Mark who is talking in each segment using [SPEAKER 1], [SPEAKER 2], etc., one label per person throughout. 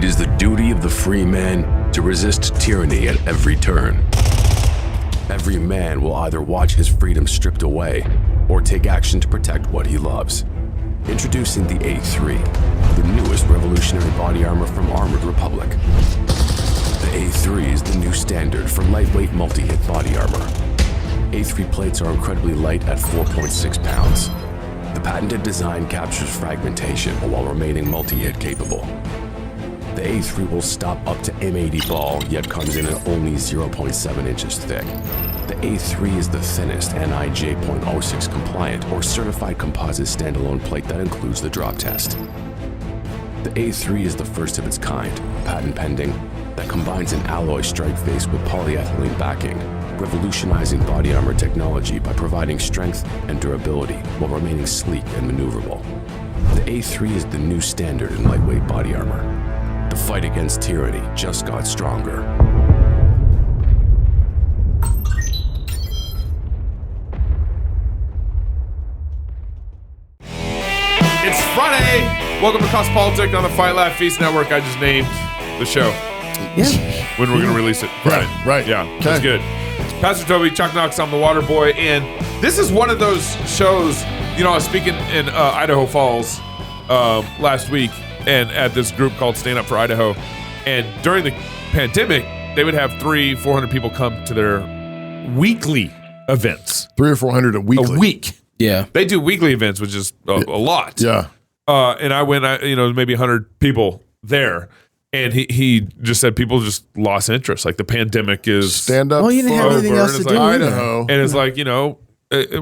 [SPEAKER 1] It is the duty of the free man to resist tyranny at every turn. Every man will either watch his freedom stripped away or take action to protect what he loves. Introducing the A3, the newest revolutionary body armor from Armored Republic. The A3 is the new standard for lightweight multi-hit body armor. A3 plates are incredibly light at 4.6 pounds. The patented design captures fragmentation while remaining multi-hit capable. The A3 will stop up to M80 ball, yet comes in at only 0.7 inches thick. The A3 is the thinnest NIJ.06 compliant or certified composite standalone plate that includes the drop test. The A3 is the first of its kind, patent pending, that combines an alloy strike face with polyethylene backing, revolutionizing body armor technology by providing strength and durability while remaining sleek and maneuverable. The A3 is the new standard in lightweight body armor. The fight against tyranny just got stronger.
[SPEAKER 2] It's Friday. Welcome to Cross Politics on the Fight Laugh Feast Network. I just named the show.
[SPEAKER 3] Yeah.
[SPEAKER 2] When we're going to release it. Friday.
[SPEAKER 4] Right.
[SPEAKER 2] Yeah. That's good. Pastor Toby, Chuck Knox, I'm the Water Boy, and this is one of those shows. You know, I was speaking in Idaho Falls last week, and at this group called Stand Up for Idaho, and during the pandemic, they would have 300-400 people come to their weekly events.
[SPEAKER 4] 300 or 400 a week.
[SPEAKER 2] A week.
[SPEAKER 3] Yeah.
[SPEAKER 2] They do weekly events, which is a lot.
[SPEAKER 4] Yeah.
[SPEAKER 2] And I went, maybe 100 people there. And he just said people just lost interest. Like the pandemic is
[SPEAKER 4] Stand up.
[SPEAKER 3] Well, you didn't have anything else to do.
[SPEAKER 4] Idaho.
[SPEAKER 2] And it's like,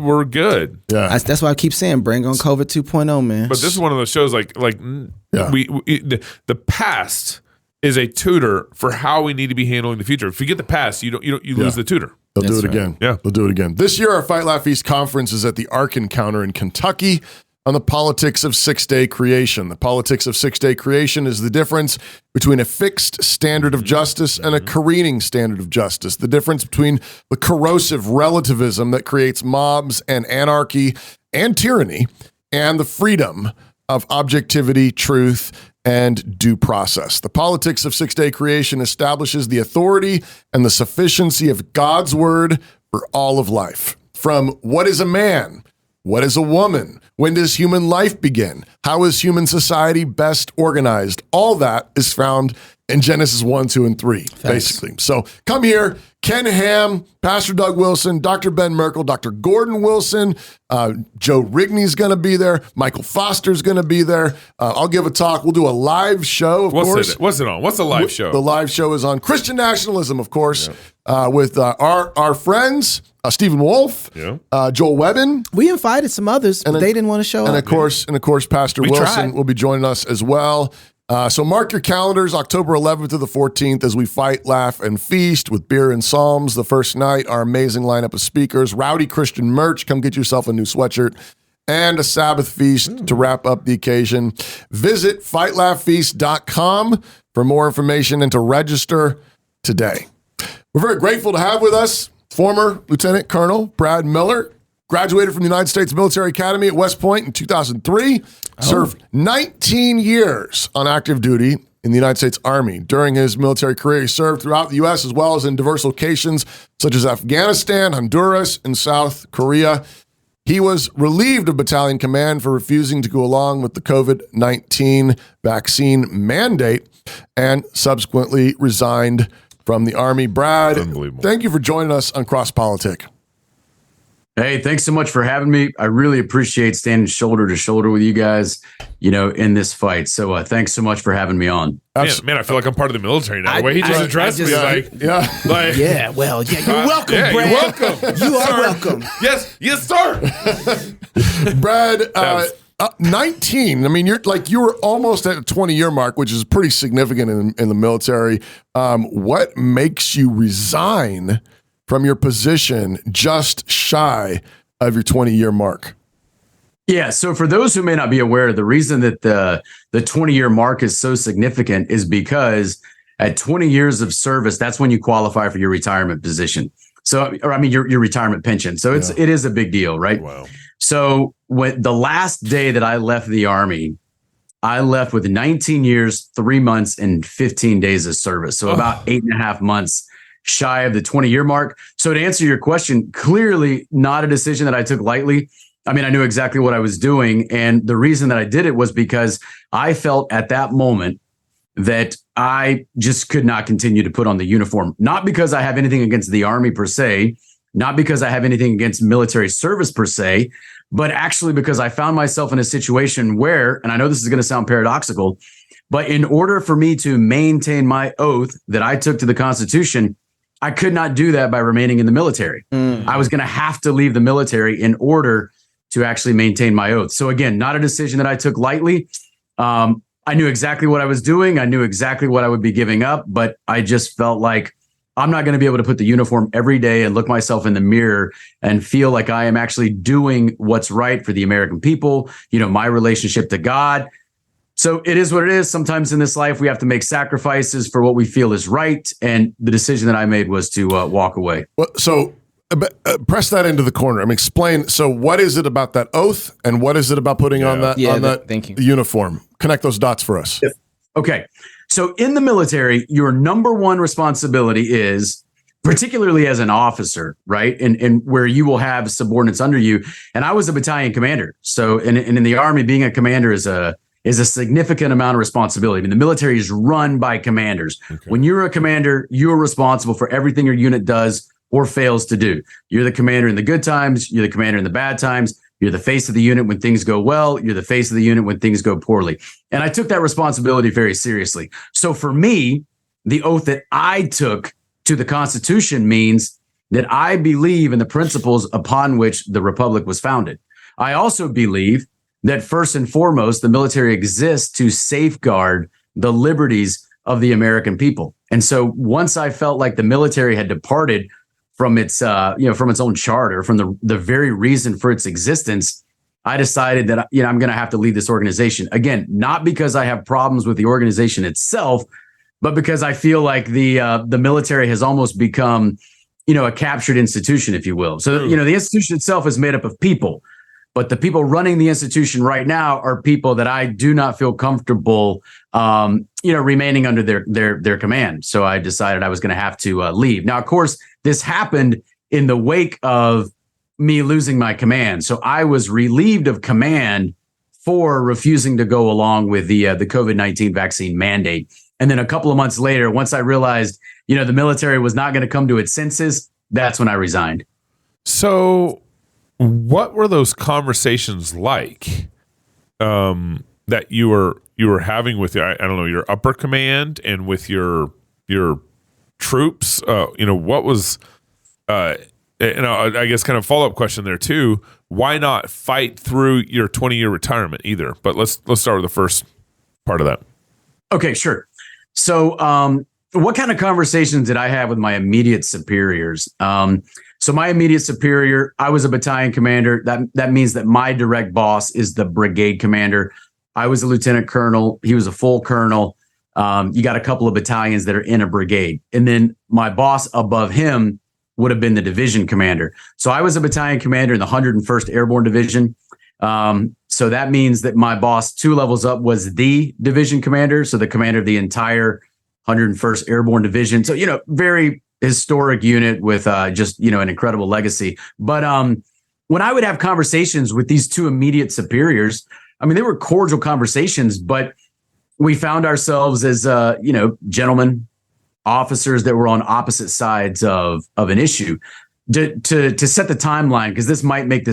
[SPEAKER 2] we're good.
[SPEAKER 4] Yeah.
[SPEAKER 3] That's why I keep saying bring on COVID 2.0, man.
[SPEAKER 2] But this is one of those shows like
[SPEAKER 4] Yeah.
[SPEAKER 2] the past is a tutor for how we need to be handling the future. If you get the past, you lose the tutor.
[SPEAKER 4] They'll do
[SPEAKER 3] That's
[SPEAKER 4] it
[SPEAKER 3] right.
[SPEAKER 4] again.
[SPEAKER 2] Yeah.
[SPEAKER 4] They'll do it again. This year, our Fight Laugh Feast conference is at the Ark Encounter in Kentucky on the politics of six-day creation. The politics of six-day creation is the difference between a fixed standard of justice and a careening standard of justice. The difference between the corrosive relativism that creates mobs and anarchy and tyranny and the freedom of objectivity, truth, and due process. The politics of six-day creation establishes the authority and the sufficiency of God's word for all of life. From what is a man? What is a woman? When does human life begin? How is human society best organized? All that is found in Genesis 1, 2, and 3, basically. So come here, Ken Ham, Pastor Doug Wilson, Dr. Ben Merkel, Dr. Gordon Wilson, Joe Rigney's going to be there. Michael Foster's going to be there. I'll give a talk. We'll do a live show, of course.
[SPEAKER 2] What's it on? What's the live show?
[SPEAKER 4] The live show is on Christian nationalism, of course, with our friends, Stephen Wolf, Joel Webbin.
[SPEAKER 3] We invited some others, but they didn't want to show up.
[SPEAKER 4] And of course, Pastor Wilson will be joining us as well. So mark your calendars, October 11th to the 14th, as we fight, laugh, and feast with beer and psalms. The first night, our amazing lineup of speakers, rowdy Christian merch. Come get yourself a new sweatshirt. And a Sabbath feast to wrap up the occasion. Visit fightlaughfeast.com for more information and to register today. We're very grateful to have with us former Lieutenant Colonel Brad Miller. Graduated from the United States Military Academy at West Point in 2003. Served 19 years on active duty in the United States Army. During his military career, he served throughout the U.S. as well as in diverse locations such as Afghanistan, Honduras, and South Korea. He was relieved of battalion command for refusing to go along with the COVID-19 vaccine mandate and subsequently resigned from the Army. Brad, thank you for joining us on Cross Politic.
[SPEAKER 5] Hey, thanks so much for having me. I really appreciate standing shoulder to shoulder with you guys, in this fight. So thanks so much for having me on.
[SPEAKER 2] Man, I feel like I'm part of the military now. The way he just addressed me,
[SPEAKER 3] you're welcome,
[SPEAKER 2] Brad.
[SPEAKER 3] You're
[SPEAKER 2] welcome.
[SPEAKER 3] You are welcome.
[SPEAKER 2] Yes, sir.
[SPEAKER 4] Brad, 19. I mean, you were almost at a 20-year mark, which is pretty significant in the military. What makes you resign from your position just shy of your 20-year mark?
[SPEAKER 5] Yeah. So for those who may not be aware, the reason that the 20-year mark is so significant is because at 20 years of service, that's when you qualify for your retirement position. So, your retirement pension. So it is a big deal, right?
[SPEAKER 2] Wow.
[SPEAKER 5] So when the last day that I left the Army, I left with 19 years, 3 months, and 15 days of service. So about 8.5 months shy of the 20-year mark. So to answer your question, clearly not a decision that I took lightly. I mean, I knew exactly what I was doing. And the reason that I did it was because I felt at that moment that I just could not continue to put on the uniform. Not because I have anything against the Army per se, not because I have anything against military service per se, but actually because I found myself in a situation where, and I know this is going to sound paradoxical, but in order for me to maintain my oath that I took to the Constitution, I could not do that by remaining in the military. I was going to have to leave the military in order to actually maintain my oath. So again, not a decision that I took lightly. I knew exactly what I was doing. I knew exactly what I would be giving up, but I just felt like I'm not going to be able to put the uniform every day and look myself in the mirror and feel like I am actually doing what's right for the American people, my relationship to God. So it is what it is. Sometimes in this life, we have to make sacrifices for what we feel is right. And the decision that I made was to walk away.
[SPEAKER 4] Well, so press that into the corner. I mean, explain. So what is it about that oath and what is it about putting on that
[SPEAKER 3] thank you.
[SPEAKER 4] uniform? Connect those dots for us.
[SPEAKER 5] Okay. So in the military, your number one responsibility is, particularly as an officer, right? And where you will have subordinates under you. And I was a battalion commander. So and in the Army, being a commander is a significant amount of responsibility. I mean, the military is run by commanders. Okay. When you're a commander, you're responsible for everything your unit does or fails to do. You're the commander in the good times. You're the commander in the bad times. You're the face of the unit when things go well. You're the face of the unit when things go poorly. And I took that responsibility very seriously. So for me, the oath that I took to the Constitution means that I believe in the principles upon which the Republic was founded. I also believe that first and foremost, the military exists to safeguard the liberties of the American people. And so once I felt like the military had departed from its, from its own charter, from the very reason for its existence, I decided that, I'm going to have to leave this organization. Again, not because I have problems with the organization itself, but because I feel like the military has almost become, a captured institution, if you will. So, the institution itself is made up of people, but the people running the institution right now are people that I do not feel comfortable, remaining under their command. So I decided I was going to have to leave. Now, of course, this happened in the wake of me losing my command. So I was relieved of command for refusing to go along with the COVID-19 vaccine mandate. And then a couple of months later, once I realized, the military was not going to come to its senses, that's when I resigned.
[SPEAKER 2] So what were those conversations like that you were having with your upper command and with your troops? What was I guess kind of follow-up question there too. Why not fight through your 20-year retirement either? But let's start with the first part of that. Okay,
[SPEAKER 5] sure. So what kind of conversations did I have with my immediate superiors? So my immediate superior, I was a battalion commander. That means that my direct boss is the brigade commander. I was a lieutenant colonel. He was a full colonel. You got a couple of battalions that are in a brigade. And then my boss above him would have been the division commander. So I was a battalion commander in the 101st Airborne Division. So that means that my boss 2 levels up was the division commander. So the commander of the entire 101st Airborne Division. So, very historic unit with just, an incredible legacy. But when I would have conversations with these 2 immediate superiors, I mean, they were cordial conversations, but we found ourselves as, gentlemen, officers that were on opposite sides of an issue. To set the timeline, because this might make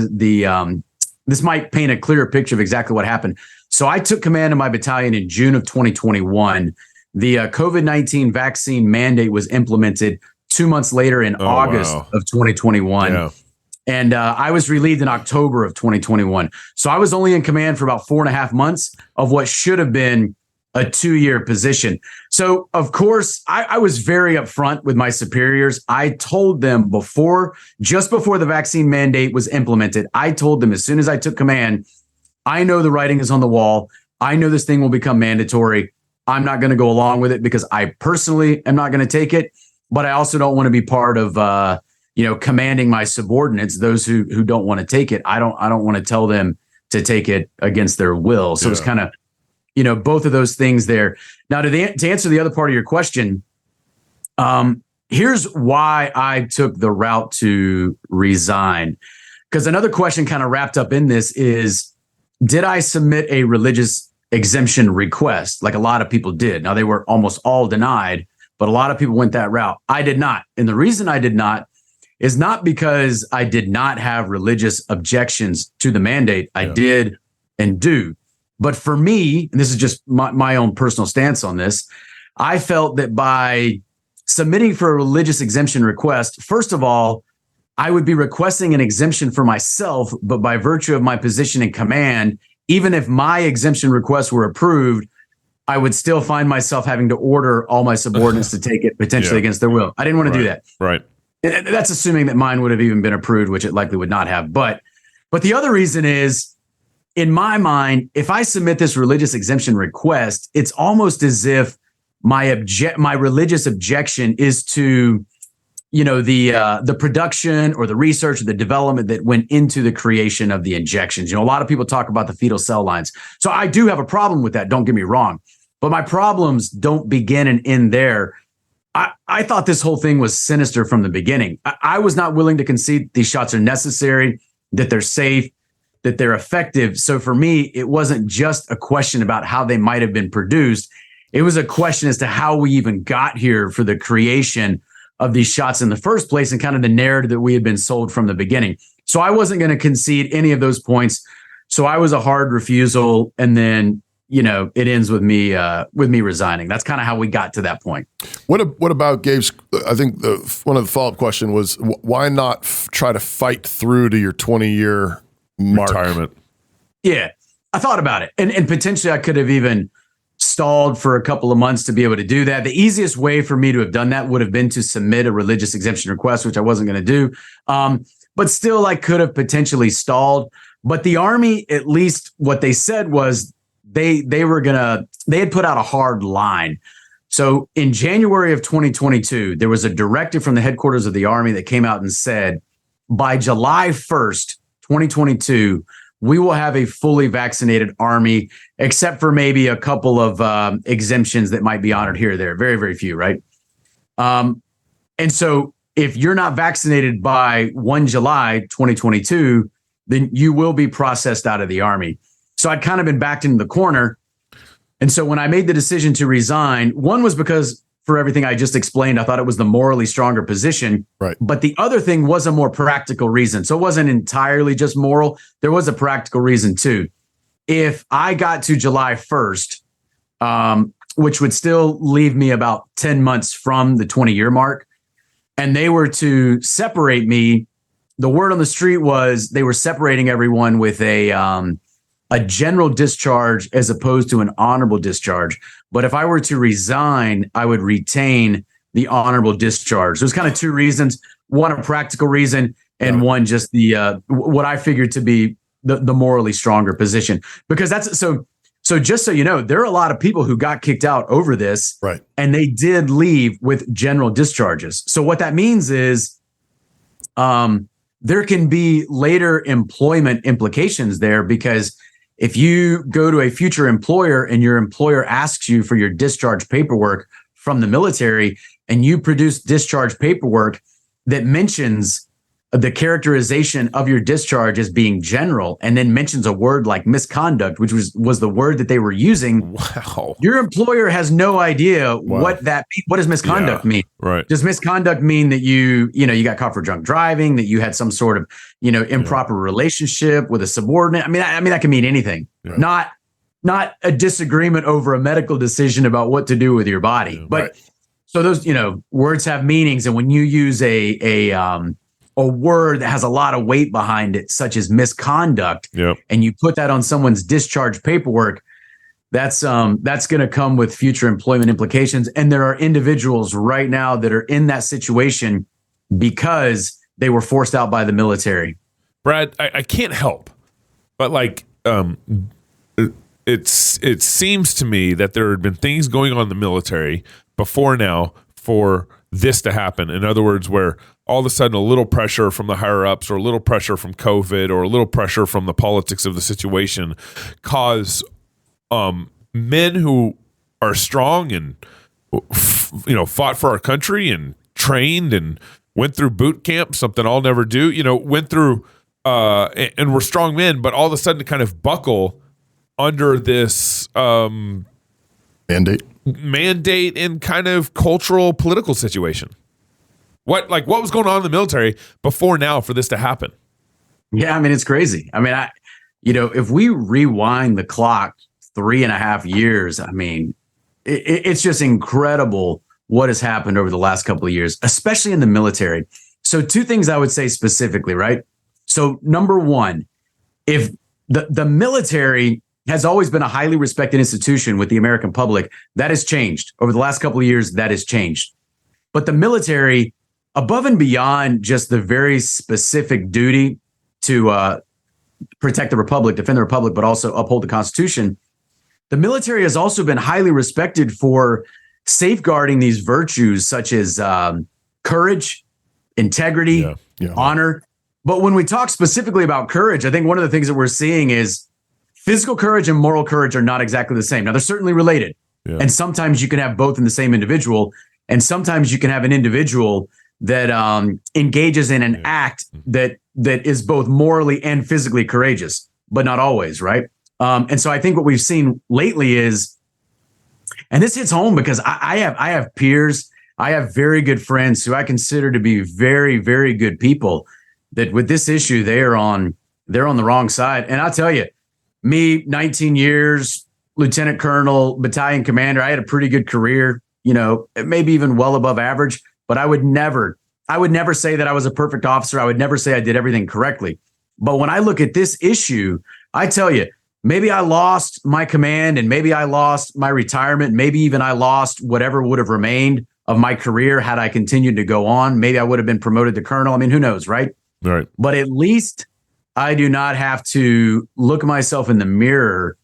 [SPEAKER 5] this might paint a clearer picture of exactly what happened. So I took command of my battalion in June of 2021. The COVID-19 vaccine mandate was implemented 2 months later in August of 2021. Yeah. And I was relieved in October of 2021. So I was only in command for about 4.5 months of what should have been a 2-year position. So, of course, I was very upfront with my superiors. I told them just before the vaccine mandate was implemented, I told them as soon as I took command, I know the writing is on the wall. I know this thing will become mandatory. I'm not going to go along with it because I personally am not going to take it. But I also don't want to be part of, commanding my subordinates, those who don't want to take it. I don't want to tell them to take it against their will. So it's kind of both of those things there. Now, to answer the other part of your question, here's why I took the route to resign. Because another question kind of wrapped up in this is, did I submit a religious exemption request like a lot of people did? Now, they were almost all denied, but a lot of people went that route. I did not. And the reason I did not is not because I did not have religious objections to the mandate. I did and do. But for me, and this is just my own personal stance on this, I felt that by submitting for a religious exemption request, first of all, I would be requesting an exemption for myself, but by virtue of my position in command, even if my exemption requests were approved, I would still find myself having to order all my subordinates to take it potentially against their will. I didn't want to do that.
[SPEAKER 2] Right.
[SPEAKER 5] And that's assuming that mine would have even been approved, which it likely would not have. But the other reason is, in my mind, if I submit this religious exemption request, it's almost as if my religious objection is to, the production or the research or the development that went into the creation of the injections. A lot of people talk about the fetal cell lines. So I do have a problem with that. Don't get me wrong. But my problems don't begin and end there. I thought this whole thing was sinister from the beginning. I was not willing to concede these shots are necessary, that they're safe, that they're effective. So for me, it wasn't just a question about how they might have been produced. It was a question as to how we even got here for the creation of these shots in the first place and kind of the narrative that we had been sold from the beginning. So I wasn't going to concede any of those points. So I was a hard refusal. And then, it ends with me resigning. That's kind of how we got to that point.
[SPEAKER 4] What about Gabe's? I think one of the follow-up question was, why not try to fight through to your 20-year mark?
[SPEAKER 2] Retirement.
[SPEAKER 5] Yeah, I thought about it. And potentially I could have even stalled for a couple of months to be able to do that. The easiest way for me to have done that would have been to submit a religious exemption request, which I wasn't going to do. But still, I could have potentially stalled. But the Army, at least what they said was they had put out a hard line. So in January of 2022, there was a directive from the headquarters of the Army that came out and said, by July 1st, 2022, we will have a fully vaccinated Army, except for maybe a couple of exemptions that might be honored here or there. Very, very few, right? And so if you're not vaccinated by 1 July 2022, then you will be processed out of the Army. So I'd kind of been backed into the corner. And so when I made the decision to resign, one was because for everything I just explained, I thought it was the morally stronger position.
[SPEAKER 4] Right.
[SPEAKER 5] But the other thing was a more practical reason. So it wasn't entirely just moral. There was a practical reason too. If I got to July 1st, which would still leave me about 10 months from the 20-year mark, and they were to separate me, the word on the street was they were separating everyone with a general discharge as opposed to an honorable discharge. But if I were to resign, I would retain the honorable discharge. There's kind of two reasons: one, a practical reason, and one just the what I figured to be the morally stronger position. Because that's so. So just so you know, there are a lot of people who got kicked out over this,
[SPEAKER 4] right? And
[SPEAKER 5] they did leave with general discharges. So what that means is, there can be later employment implications there, because if you go to a future employer and your employer asks you for your discharge paperwork from the military, and you produce discharge paperwork that mentions the characterization of your discharge as being general, and then mentions a word like misconduct, which was the word that they were using.
[SPEAKER 2] Wow.
[SPEAKER 5] Your employer has no idea what does misconduct mean?
[SPEAKER 2] Right. Does
[SPEAKER 5] misconduct mean that you got caught for drunk driving, that you had some sort of, improper relationship with a subordinate? I mean, that can mean anything. Yeah. Not a disagreement over a medical decision about what to do with your body. Yeah, but so those, words have meanings. And when you use a word that has a lot of weight behind it, such as misconduct, and you put that on someone's discharge paperwork, that's going to come with future employment implications. And there are individuals right now that are in that situation because they were forced out by the military.
[SPEAKER 2] Brad, I can't help, but it seems to me that there had been things going on in the military before now for this to happen. In other words, where all of a sudden a little pressure from the higher ups, or a little pressure from COVID, or a little pressure from the politics of the situation cause men who are strong and fought for our country and trained and went through boot camp, something I'll never do. Went through and were strong men, but all of a sudden kind of buckle under this
[SPEAKER 4] mandate
[SPEAKER 2] and kind of cultural political situation. What was going on in the military before now for this to happen?
[SPEAKER 5] Yeah, I mean, it's crazy. I mean, if we rewind the clock 3.5 years, I mean, it's just incredible what has happened over the last couple of years, especially in the military. So 2 things I would say specifically, right? So number one, if the military has always been a highly respected institution with the American public, that has changed. Over the last couple of years, that has changed. But the military, above and beyond just the very specific duty to protect the republic, defend the republic, but also uphold the Constitution, the military has also been highly respected for safeguarding these virtues such as courage, integrity, honor. But when we talk specifically about courage, I think one of the things that we're seeing is physical courage and moral courage are not exactly the same. Now, they're certainly related. Yeah. And sometimes you can have both in the same individual. And sometimes you can have an individual that engages in an act that is both morally and physically courageous, but not always, right? And so I think what we've seen lately is, and this hits home because I have peers, I have very good friends who I consider to be very, very good people that with this issue, they're on the wrong side. And I'll tell you, me, 19 years, lieutenant colonel, battalion commander, I had a pretty good career, maybe even well above average, but I would never say that I was a perfect officer. I would never say I did everything correctly. But when I look at this issue, I tell you, maybe I lost my command and maybe I lost my retirement. Maybe even I lost whatever would have remained of my career had I continued to go on. Maybe I would have been promoted to colonel. I mean, who knows, right?
[SPEAKER 2] Right.
[SPEAKER 5] But at least I do not have to look at myself in the mirror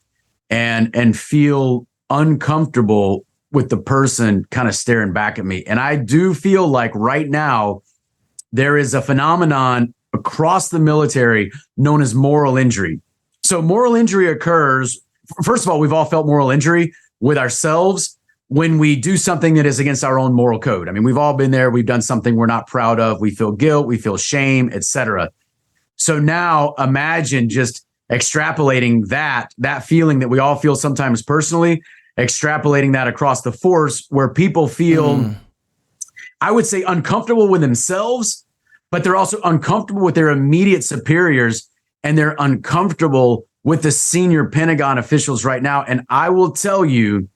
[SPEAKER 5] and feel uncomfortable with the person kind of staring back at me. And I do feel like right now there is a phenomenon across the military known as moral injury. So moral injury occurs, first of all, we've all felt moral injury with ourselves when we do something that is against our own moral code. I mean, we've all been there. We've done something we're not proud of. We feel guilt, we feel shame, etc. So now imagine just extrapolating that feeling that we all feel sometimes personally, extrapolating that across the force where people feel, I would say, uncomfortable with themselves, but they're also uncomfortable with their immediate superiors and they're uncomfortable with the senior Pentagon officials right now. And I will tell you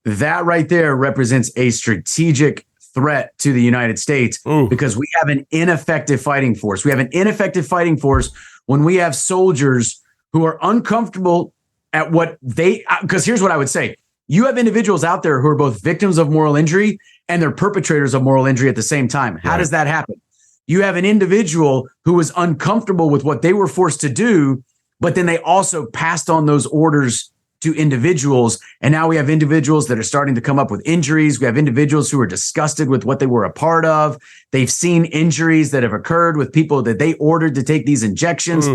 [SPEAKER 5] that right there represents a strategic threat to the United States because we have an ineffective fighting force. We have an ineffective fighting force when we have soldiers who are uncomfortable at what because here's what I would say. You have individuals out there who are both victims of moral injury and they're perpetrators of moral injury at the same time. How does that happen? You have an individual who was uncomfortable with what they were forced to do, but then they also passed on those orders to individuals. And now we have individuals that are starting to come up with injuries. We have individuals who are disgusted with what they were a part of. They've seen injuries that have occurred with people that they ordered to take these injections.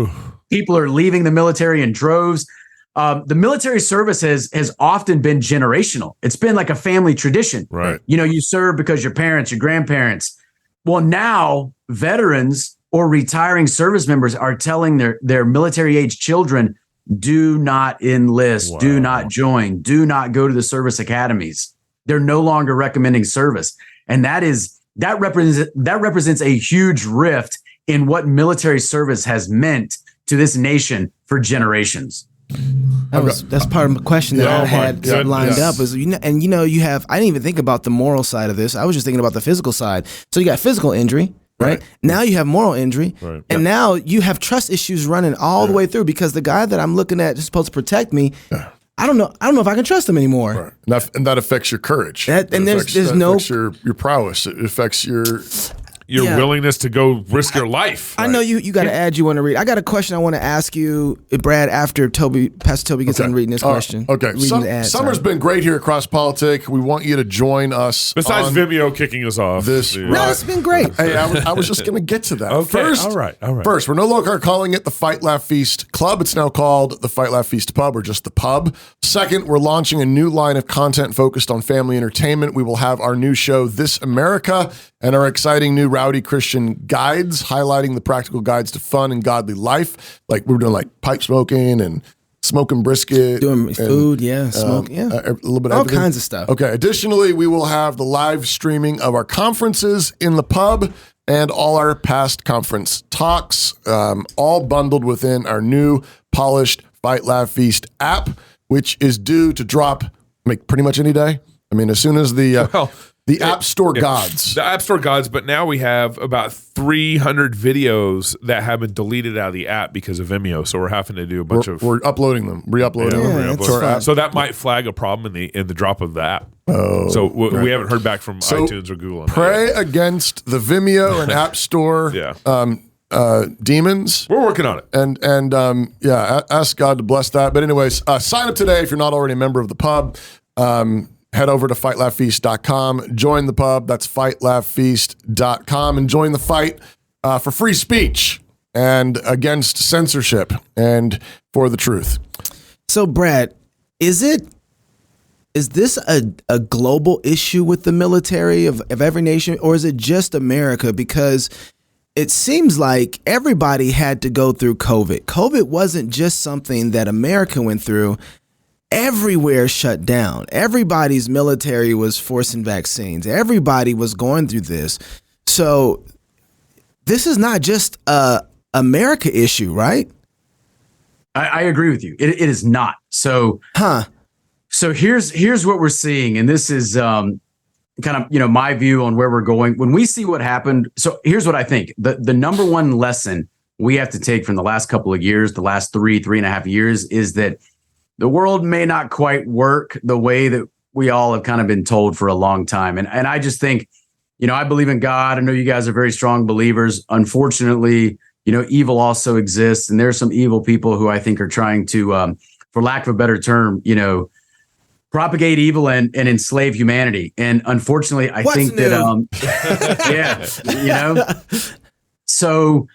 [SPEAKER 5] People are leaving the military in droves. The military service has often been generational. It's been like a family tradition.
[SPEAKER 2] Right.
[SPEAKER 5] You serve because your parents, your grandparents. Well, now veterans or retiring service members are telling their military age children, do not enlist, do not join, do not go to the service academies. They're no longer recommending service. And that represents a huge rift in what military service has meant to this nation for generations.
[SPEAKER 3] That's part of the question that I had lined up is, you have, I didn't even think about the moral side of this. I was just thinking about the physical side. So you got physical injury, right? Now you have moral injury, and now you have trust issues running all the way through because the guy that I'm looking at is supposed to protect me. I don't know if I can trust him anymore.
[SPEAKER 4] Right. And that affects your courage.
[SPEAKER 3] There's no
[SPEAKER 4] affects your prowess. It affects your
[SPEAKER 2] your willingness to go risk your life.
[SPEAKER 3] I know you got an ad you want to read. I got a question I want to ask you, Brad, after Pastor Toby gets done reading this question.
[SPEAKER 4] Okay. Summer's been great here across Politic. We want you to join us.
[SPEAKER 2] Besides Vimeo kicking us off.
[SPEAKER 3] No, it's been great.
[SPEAKER 4] Hey, I was just going to get to that.
[SPEAKER 2] Okay.
[SPEAKER 4] First,
[SPEAKER 2] all right.
[SPEAKER 4] First, we're no longer calling it the Fight Laugh Feast Club. It's now called the Fight Laugh Feast Pub, or just the Pub. Second, we're launching a new line of content focused on family entertainment. We will have our new show, This America, and our exciting new Rowdy Christian guides, highlighting the practical guides to fun and godly life. Like we're doing like pipe smoking and smoking brisket.
[SPEAKER 3] Doing food, smoke,
[SPEAKER 4] a little bit of
[SPEAKER 3] all
[SPEAKER 4] everything.
[SPEAKER 3] kinds of stuff.
[SPEAKER 4] Okay. Additionally, we will have the live streaming of our conferences in the pub and all our past conference talks, all bundled within our new polished Fight Laugh Feast app, which is due to drop pretty much any day. I mean, as soon as the App Store gods.
[SPEAKER 2] The App Store gods, but now we have about 300 videos that have been deleted out of the app because of Vimeo. So we're having to do a bunch
[SPEAKER 4] We're uploading them, re-uploading them.
[SPEAKER 3] to our app.
[SPEAKER 2] So that might flag a problem in the drop of the app. Oh, so we haven't heard back from iTunes or Google.
[SPEAKER 4] Pray against the Vimeo and App Store demons.
[SPEAKER 2] We're working on it.
[SPEAKER 4] And ask God to bless that. But anyways, sign up today if you're not already a member of the pub. Head over to fightlaughfeast.com. Join the pub. That's fightlaughfeast.com. And join the fight for free speech and against censorship and for the truth.
[SPEAKER 3] So, Brad, is this a global issue with the military of every nation, or is it just America? Because it seems like everybody had to go through COVID. COVID wasn't just something that America went through. Everywhere shut down. Everybody's military was forcing vaccines. Everybody was going through this. So this is not just a America issue, right?
[SPEAKER 5] I agree with you. It is not. So here's what we're seeing, and this is kind of my view on where we're going. When we see what happened, so here's what I think. The number one lesson we have to take from the last couple of years, the last three and a half years, is that the world may not quite work the way that we all have kind of been told for a long time. And I just think, I believe in God. I know you guys are very strong believers. Unfortunately, evil also exists. And there's some evil people who I think are trying to, for lack of a better term, propagate evil and enslave humanity. And unfortunately, I think that, So,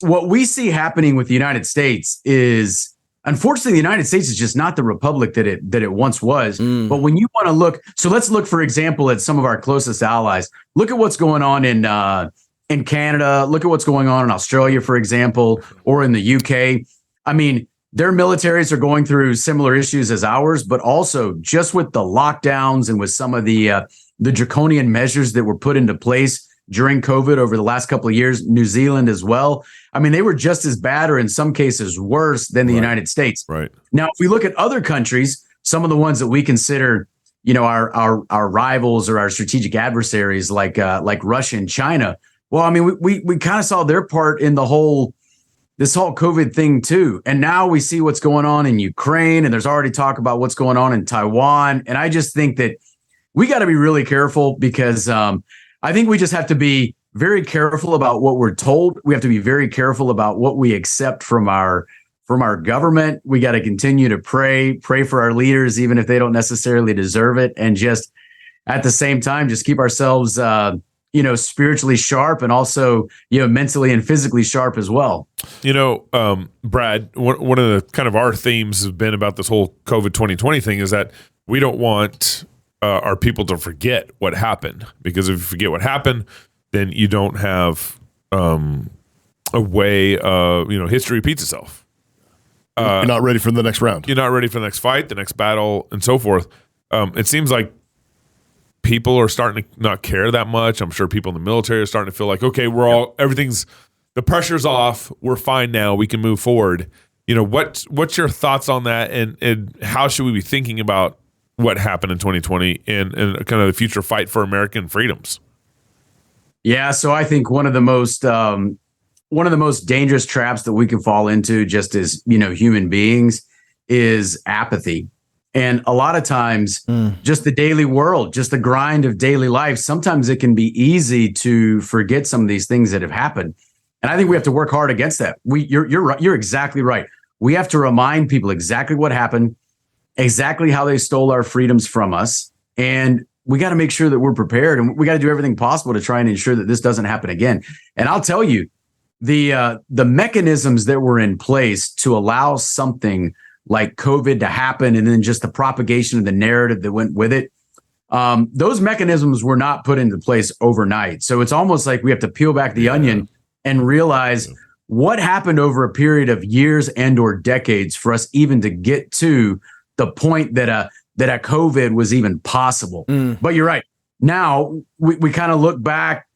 [SPEAKER 5] what we see happening with the United States is, unfortunately, the United States is just not the republic that it once was. But when you want to look, so let's look, for example, at some of our closest allies. Look at what's going on in Canada. Look at what's going on in Australia, for example, or in the UK. I mean, their militaries are going through similar issues as ours, but also just with the lockdowns and with some of the draconian measures that were put into place during COVID over the last couple of years, New Zealand as well. I mean, they were just as bad, or in some cases worse, than the United States.
[SPEAKER 2] Right.
[SPEAKER 5] Now, if we look at other countries, some of the ones that we consider, our rivals or our strategic adversaries, like Russia and China. Well, I mean, we kind of saw their part in this whole COVID thing too. And now we see what's going on in Ukraine, and there's already talk about what's going on in Taiwan. And I just think that we got to be really careful, because I think we just have to be very careful about what we're told. We have to be very careful about what we accept from our government. We got to continue to pray for our leaders, even if they don't necessarily deserve it. And just at the same time, just keep ourselves, spiritually sharp, and also, mentally and physically sharp as well.
[SPEAKER 2] Brad, one of the kind of our themes has been about this whole COVID 2020 thing is that we don't want our people to forget what happened, because if you forget what happened, then you don't have a way history repeats itself.
[SPEAKER 4] You're not ready for the next round.
[SPEAKER 2] You're not ready for the next fight, the next battle, and so forth. It seems like people are starting to not care that much. I'm sure people in the military are starting to feel like, okay, the pressure's off. We're fine now. We can move forward. What's your thoughts on that, and how should we be thinking about what happened in 2020 and kind of the future fight for American freedoms?
[SPEAKER 5] Yeah, so I think one of the most dangerous traps that we can fall into, just as human beings, is apathy. And a lot of times, just the daily world, just the grind of daily life, sometimes it can be easy to forget some of these things that have happened. And I think we have to work hard against that. You're right. You're exactly right. We have to remind people exactly what happened, exactly how they stole our freedoms from us. And we got to make sure that we're prepared, and we got to do everything possible to try and ensure that this doesn't happen again. And I'll tell you, the mechanisms that were in place to allow something like COVID to happen, and then just the propagation of the narrative that went with it, those mechanisms were not put into place overnight. So it's almost like we have to peel back the onion and realize what happened over a period of years and or decades for us even to get to the point that a COVID was even possible. But you're right. Now we kind of look back,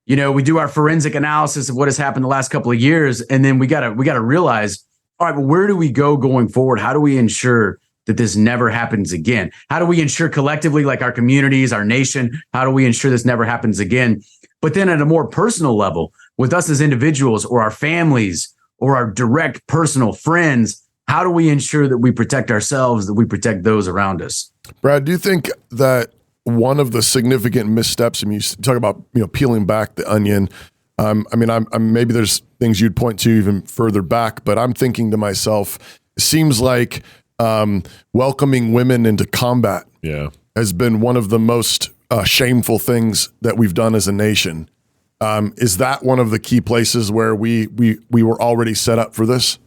[SPEAKER 5] we do our forensic analysis of what has happened the last couple of years, and then we gotta realize, all right, well, where do we go going forward? How do we ensure that this never happens again? How do we ensure collectively, like our communities, our nation, how do we ensure this never happens again? But then at a more personal level, with us as individuals or our families or our direct personal friends, how do we ensure that we protect ourselves, that we protect those around us?
[SPEAKER 4] Brad, do you think that one of the significant missteps, and you talk about peeling back the onion, I'm maybe there's things you'd point to even further back, but I'm thinking to myself, it seems like welcoming women into combat has been one of the most shameful things that we've done as a nation. Is that one of the key places where we were already set up for this?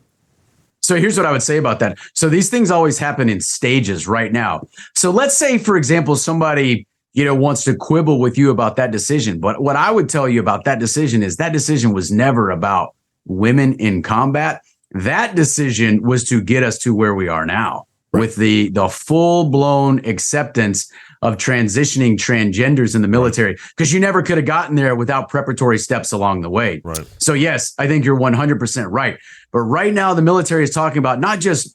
[SPEAKER 5] So here's what I would say about that. So these things always happen in stages right now. So let's say, for example, somebody wants to quibble with you about that decision. But what I would tell you about that decision is that decision was never about women in combat. That decision was to get us to where we are now, with the full-blown acceptance of transitioning transgenders in the military, because you never could have gotten there without preparatory steps along the way. Right. So yes, I think you're 100% right. But right now, the military is talking about not just,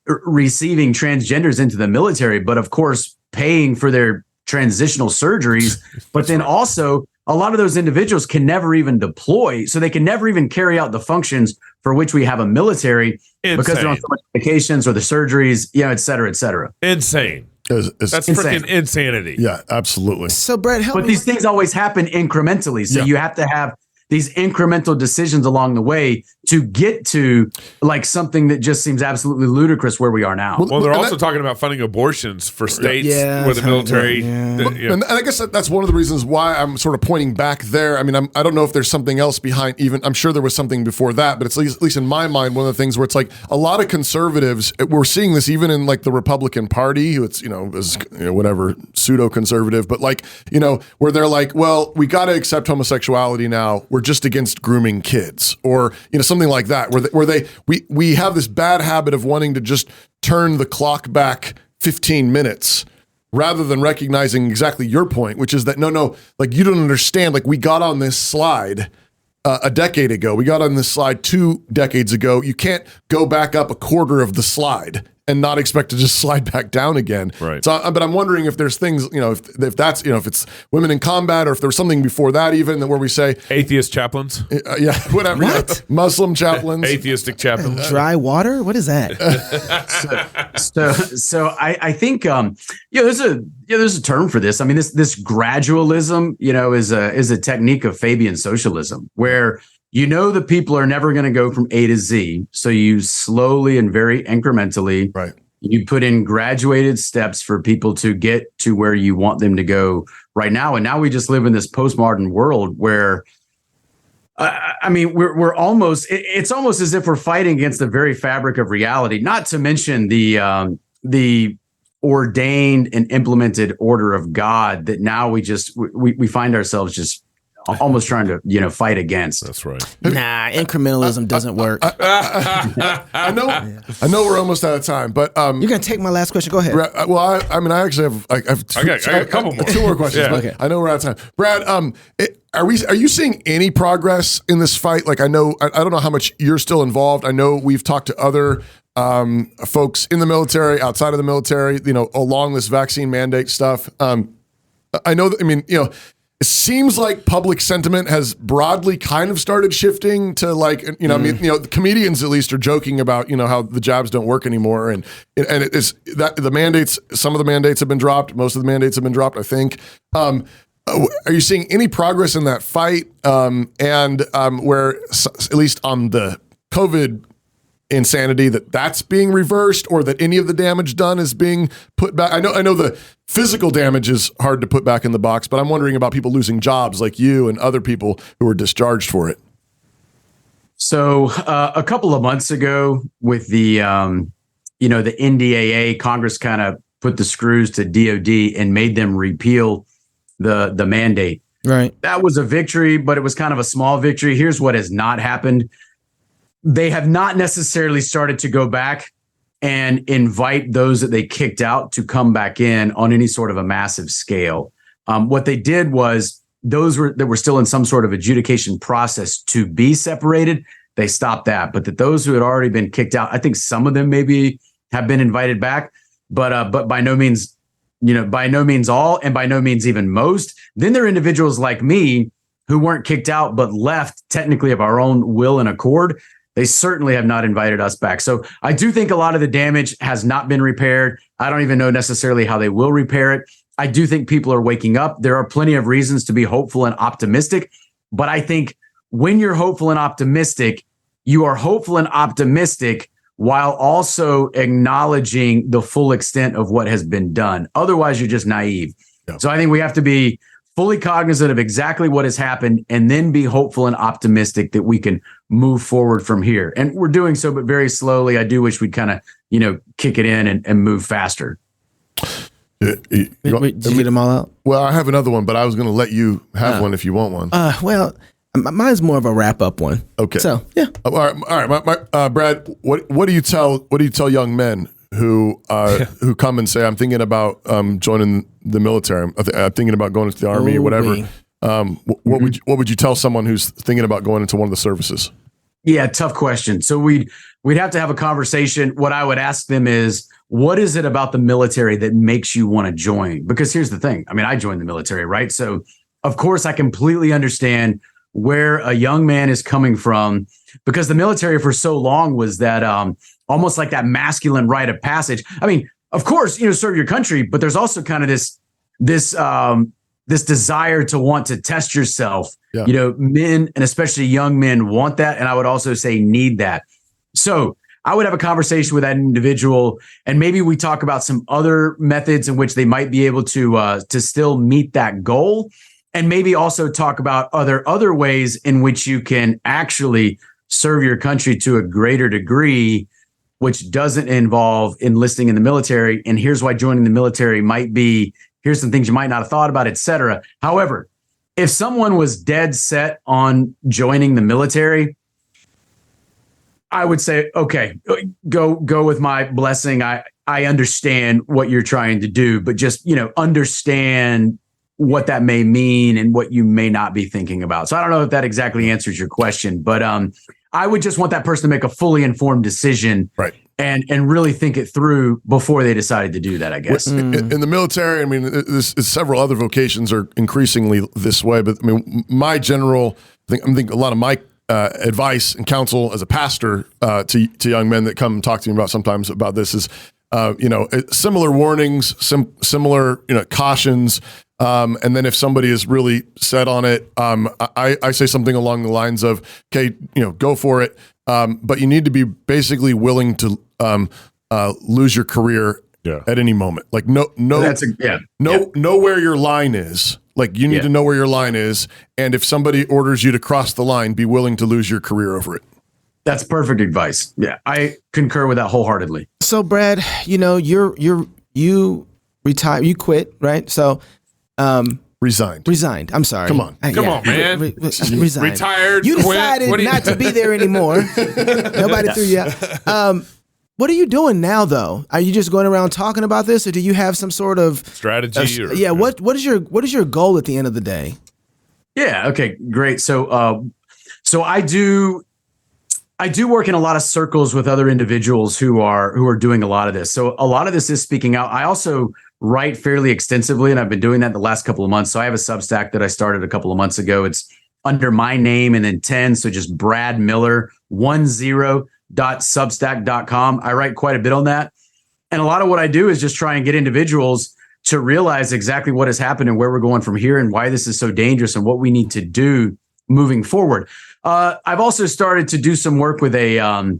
[SPEAKER 5] receiving transgenders into the military, but of course, paying for their transitional surgeries. But then also, a lot of those individuals can never even deploy. So they can never even carry out the functions for which we have a military because they're on so much vacations or the surgeries, et cetera, et cetera.
[SPEAKER 2] Insane. That's freaking insanity.
[SPEAKER 4] Yeah, absolutely.
[SPEAKER 3] So, Brett,
[SPEAKER 5] but these things always happen incrementally. So you have to have these incremental decisions along the way to get to like something that just seems absolutely ludicrous where we are now.
[SPEAKER 2] Well, they're also talking about funding abortions for states where the military.
[SPEAKER 4] And I guess that's one of the reasons why I'm sort of pointing back there. I mean, I don't know if there's something else behind. Even I'm sure there was something before that, but it's at least in my mind one of the things where it's like a lot of conservatives. We're seeing this even in like the Republican Party, who it's is whatever pseudo conservative, but like where they're like, well, we got to accept homosexuality now. We're just against grooming kids, or something like that, where we have this bad habit of wanting to just turn the clock back 15 minutes rather than recognizing exactly your point, which is that no, like you don't understand. Like we got on this slide a decade ago. We got on this slide 2 decades ago. You can't go back up a quarter of the slide and not expect to just slide back down again.
[SPEAKER 2] Right.
[SPEAKER 4] So, but I'm wondering if there's things, if that's, if it's women in combat, or if there's something before that even where we say
[SPEAKER 2] atheist chaplains.
[SPEAKER 4] Whatever.
[SPEAKER 3] What?
[SPEAKER 4] Muslim chaplains.
[SPEAKER 2] Atheistic chaplains.
[SPEAKER 3] Dry water? What is that?
[SPEAKER 5] So I think there's a term for this. I mean, this gradualism, is a technique of Fabian socialism where the people are never going to go from A to Z. So you slowly and very incrementally, you put in graduated steps for people to get to where you want them to go right now. And now we just live in this postmodern world where, we're almost, it's almost as if we're fighting against the very fabric of reality, not to mention the ordained and implemented order of God that now we find ourselves just almost trying to fight against.
[SPEAKER 2] That's right.
[SPEAKER 3] Nah, incrementalism doesn't work.
[SPEAKER 4] I know we're almost out of time, but
[SPEAKER 3] you're gonna take my last question. Go ahead.
[SPEAKER 4] Well, I actually have I got
[SPEAKER 2] a couple more.
[SPEAKER 4] 2 more questions.
[SPEAKER 2] Yeah.
[SPEAKER 4] Okay. I know we're out of time. Brad, are you seeing any progress in this fight? Like I don't know how much you're still involved. I know we've talked to other folks in the military, outside of the military, along this vaccine mandate stuff. I know that, it seems like public sentiment has broadly kind of started shifting to like, you know, I mean, you know, the comedians at least are joking about, you know, how the jabs don't work anymore. And it is that the mandates, some of the mandates have been dropped. Most of the mandates have been dropped, I think. Are you seeing any progress in that fight? Where at least on the COVID insanity that's being reversed, or that any of the damage done is being put back? I know the physical damage is hard to put back in the box, but I'm wondering about people losing jobs like you and other people who were discharged for it.
[SPEAKER 5] So a couple of months ago with the the NDAA, Congress kind of put the screws to DOD and made them repeal the mandate.
[SPEAKER 3] Right.
[SPEAKER 5] That was a victory, but it was kind of a small victory. Here's what has not happened. They have not necessarily started to go back and invite those that they kicked out to come back in on any sort of a massive scale. What they did was those that were still in some sort of adjudication process to be separated, they stopped that. But that those who had already been kicked out, I think some of them maybe have been invited back, but by no means, by no means all, and by no means even most. Then there are individuals like me who weren't kicked out, but left technically of our own will and accord. They certainly have not invited us back. So I do think a lot of the damage has not been repaired. I don't even know necessarily how they will repair it. I do think people are waking up. There are plenty of reasons to be hopeful and optimistic. But I think when you're hopeful and optimistic, you are hopeful and optimistic while also acknowledging the full extent of what has been done. Otherwise, you're just naive. Yeah. So I think we have to be fully cognizant of exactly what has happened and then be hopeful and optimistic that we can move forward from here. And we're doing so, but very slowly. I do wish we'd kind of, kick it in and move faster.
[SPEAKER 3] Did you get them all out?
[SPEAKER 4] Well, I have another one, but I was going to let you have one if you want one.
[SPEAKER 3] Well, mine's more of a wrap up one.
[SPEAKER 4] Okay.
[SPEAKER 3] So yeah.
[SPEAKER 4] All right. Brad, what do you tell young men who come and say, I'm thinking about joining the military. I'm thinking about going into the Army or whatever. What would you tell someone who's thinking about going into one of the services?
[SPEAKER 5] Yeah, tough question. So we'd have to have a conversation. What I would ask them is, what is it about the military that makes you want to join? Because here's the thing. I mean, I joined the military, right? So of course I completely understand where a young man is coming from, because the military for so long was that almost like that masculine rite of passage. I mean, of course, serve your country, but there's also kind of this desire to want to test yourself. Yeah. Men, and especially young men, want that. And I would also say need that. So I would have a conversation with that individual, and maybe we talk about some other methods in which they might be able to still meet that goal. And maybe also talk about other ways in which you can actually serve your country to a greater degree, which doesn't involve enlisting in the military. And here's why joining the military might be, here's some things you might not have thought about, et cetera. However, if someone was dead set on joining the military, I would say, okay, go with my blessing. I understand what you're trying to do, but just, understand what that may mean and what you may not be thinking about. So I don't know if that exactly answers your question, but I would just want that person to make a fully informed decision, right, and really think it through before they decided to do that, I guess.
[SPEAKER 4] In the military, I mean, there's several other vocations are increasingly this way, but I mean, my general, I think a lot of my advice and counsel as a pastor to young men that come talk to me sometimes about this is, similar warnings, similar, cautions. And then if somebody is really set on it, I say something along the lines of, okay, go for it. But you need to be basically willing to lose your career at any moment. Like know where your line is. Like you need to know where your line is. And if somebody orders you to cross the line, be willing to lose your career over it.
[SPEAKER 5] That's perfect advice. Yeah, I concur with that wholeheartedly. So
[SPEAKER 3] Brad, you retired, you quit, right? So
[SPEAKER 4] Resigned.
[SPEAKER 3] I'm sorry.
[SPEAKER 4] Come on,
[SPEAKER 2] man.
[SPEAKER 3] Resigned.
[SPEAKER 2] Retired.
[SPEAKER 3] You decided not to be there anymore. Nobody threw you out. What are you doing now, though? Are you just going around talking about this, or do you have some sort of
[SPEAKER 2] strategy?
[SPEAKER 3] What is your goal at the end of the day?
[SPEAKER 5] Yeah. Okay. Great. So I do work in a lot of circles with other individuals who are doing a lot of this. So a lot of this is speaking out. I also write fairly extensively, and I've been doing that the last couple of months. So I have a Substack that I started a couple of months ago. It's under my name and then 10. So just Brad Miller 10.substack.com. I write quite a bit on that. And a lot of what I do is just try and get individuals to realize exactly what has happened and where we're going from here and why this is so dangerous and what we need to do moving forward. I've also started to do some work with a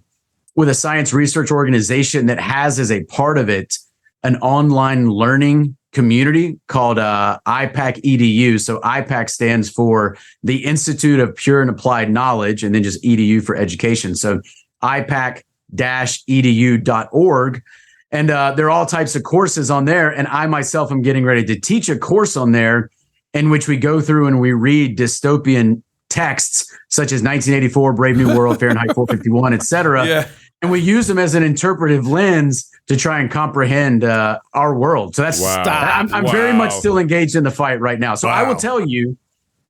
[SPEAKER 5] science research organization that has as a part of it an online learning community called IPAC EDU. So IPAC stands for the Institute of Pure and Applied Knowledge, and then just EDU for education. So IPAC-edu.org. And there are all types of courses on there. And I myself am getting ready to teach a course on there in which we go through and we read dystopian texts such as 1984, Brave New World, Fahrenheit 451, et cetera.
[SPEAKER 2] Yeah.
[SPEAKER 5] And we use them as an interpretive lens to try and comprehend our world. So that's, I'm very much still engaged in the fight right now. So I will tell you,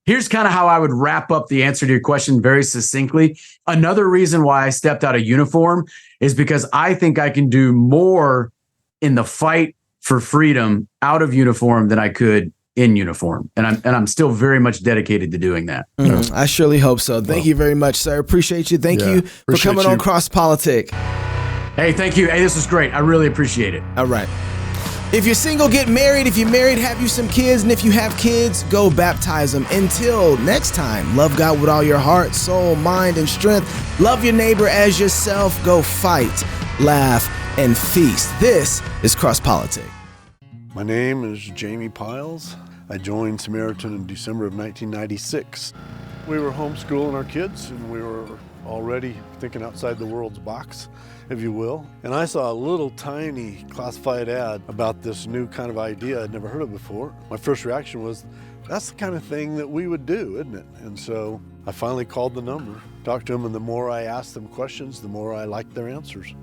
[SPEAKER 5] here's kind of how I would wrap up the answer to your question very succinctly. Another reason why I stepped out of uniform is because I think I can do more in the fight for freedom out of uniform than I could in uniform. And I'm still very much dedicated to doing that.
[SPEAKER 3] I surely hope so. Thank you very much, sir. Appreciate you. Thank you for coming on Cross Politic.
[SPEAKER 5] Hey, thank you. Hey, this was great. I really appreciate it.
[SPEAKER 3] All right. If you're single, get married. If you're married, have you some kids. And if you have kids, go baptize them. Until next time, love God with all your heart, soul, mind, and strength. Love your neighbor as yourself. Go fight, laugh, and feast. This is Cross Politic.
[SPEAKER 6] My name is Jamie Piles. I joined Samaritan in December of 1996. We were homeschooling our kids, and we were already thinking outside the world's box, if you will. And I saw a little tiny classified ad about this new kind of idea I'd never heard of before. My first reaction was, that's the kind of thing that we would do, isn't it? And so I finally called the number, talked to them, and the more I asked them questions, the more I liked their answers.